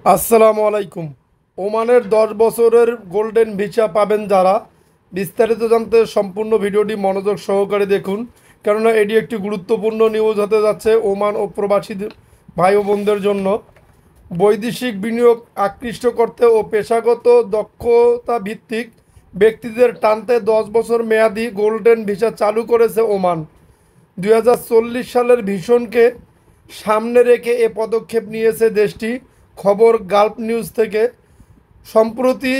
আসসালামু আলাইকুম। ওমানের 10 বছরের গোল্ডেন ভিসা পাবেন যারা, বিস্তারিত জানতে সম্পূর্ণ ভিডিওটি মনোযোগ সহকারে দেখুন, কেননা এটি একটি গুরুত্বপূর্ণ নিউজ হতে যাচ্ছে ওমান ও প্রবাসী ভাই ও বোনদের জন্য। বৈদেশিক বিনিয়োগ আকৃষ্ট করতে ও পেশাগত দক্ষতা ভিত্তিক ব্যক্তিদের টানতে 10 বছর মেয়াদি গোল্ডেন ভিসা চালু করেছে ওমান। 2040 সালের ভীষণকে সামনে রেখে এ পদক্ষেপ নিয়েছে দেশটি। খবর গালফ নিউজ থেকে। সম্প্রতি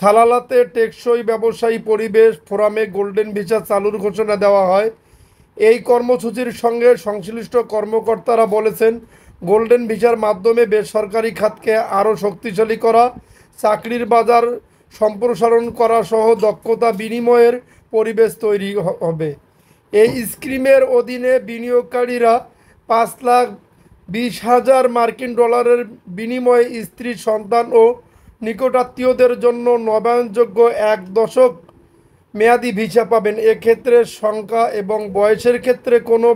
সালালাতে টেকসই ব্যবসায়ী পরিবেশ ফোরামে গোল্ডেন ভিসা চালুর ঘোষণা দেওয়া হয়। এই কর্মসূচির সঙ্গে সংশ্লিষ্ট কর্মকর্তারা বলেছেন, গোল্ডেন ভিসার মাধ্যমে বেসরকারি খাতকে আরও শক্তিশালী করা, চাকরির বাজার সম্প্রসারণ করা সহ দক্ষতা বিনিময়ের পরিবেশ তৈরি হবে। এই স্কিমের অধীনে বিনিয়োগকারীরা 5,20,000 মার্কিন ডলারের বিনিময়ে স্ত্রী, সন্তান ও নিকটাত্মীয়দের জন্য নবায়নযোগ্য 1 দশক মেয়াদি ভিসা পাবেন। এক্ষেত্রে সংখ্যা এবং বয়সের ক্ষেত্রে কোনো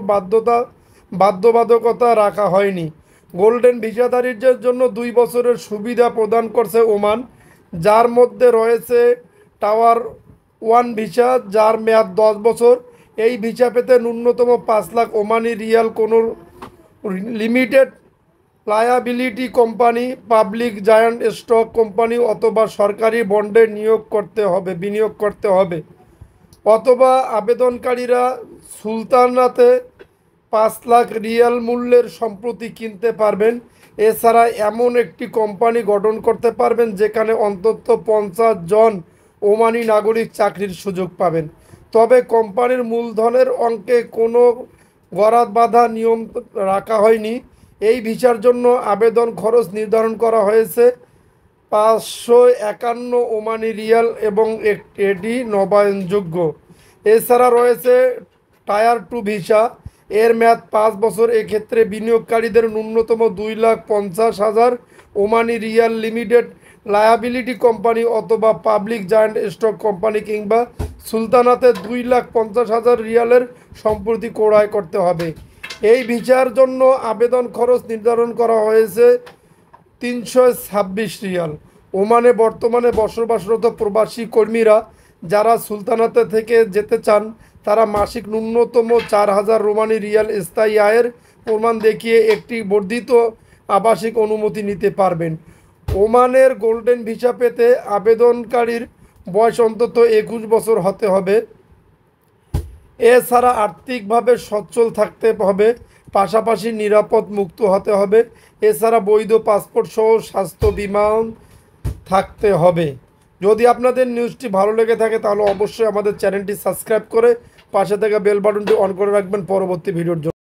বাধ্যবাধকতা রাখা হয়নি। গোল্ডেন ভিসাধারীদের জন্য 2 বছরের সুবিধা প্রদান করছে ওমান, যার মধ্যে রয়েছে টাওয়ার 1 ভিসা, যার মেয়াদ 10 বছর। এই ভিসা পেতে ন্যূনতম 5 লাখ ওমানি রিয়াল কোনো limited liability company, public giant stock company অথবা সরকারি বন্ডে বিনিয়োগ করতে হবে, অথবা আবেদনকারীরা সুলতানাতে 5 লাখ রিয়াল মূল্যের সম্পত্তি কিনতে পারবেন। এছাড়া এমন একটি কোম্পানি গঠন করতে পারবেন যেখানে অন্তত 50 জন ওমানি নাগরিক চাকরির সুযোগ পাবেন। তবে কোম্পানির মূলধনের অঙ্কে কোনো বাধা নিয়ম রাখা হয়নি। এই ভিসার জন্য আবেদন খরচ নির্ধারণ করা হয়েছে 551 ওমানি রিয়াল এবং এটি নবায়নযোগ্য। এছাড়া রয়েছে টায়ার 2 ভিসা, এর মেয়াদ 5 বছর। এক্ষেত্রে বিনিয়োগকারীদের ন্যূনতম 2,50,000 Omani Real limited liability company অথবা পাবলিক জায়ান্ট স্টক কোম্পানি কিংবা সুলতানাতে 2,50,000 রিয়ালের সম্পত্তি ক্রয় করতে হবে। এই ভিসার জন্য আবেদন খরচ নির্ধারণ করা হয়েছে 326 রিয়াল। ওমানে বর্তমানে বসবাসরত প্রবাসী কর্মীরা যারা সুলতানাতে থেকে যেতে চান, তারা মাসিক ন্যূনতম 4,000 রোমানি রিয়াল স্থায়ী আয়ের প্রমাণ দেখিয়ে একটি বর্ধিত আবাসিক অনুমতি নিতে পারবেন। ওমানের গোল্ডেন ভিসা পেতে আবেদনকারীর বয়স অন্তত 21 বছর হতে হবে। এছাড়া আর্থিকভাবে সচ্ছল থাকতে হবে, পাশাপাশি নিরাপদ মুক্ত হতে হবে। এছাড়া বৈধ পাসপোর্ট সহ স্বাস্থ্য বিমা থাকতে হবে। যদি আপনাদের নিউজটি ভালো লেগে থাকে তাহলে অবশ্যই আমাদের চ্যানেলটি সাবস্ক্রাইব করে পাশে থাকা বেল বাটনটি অন করে রাখবেন পরবর্তী ভিডিওর জন্য।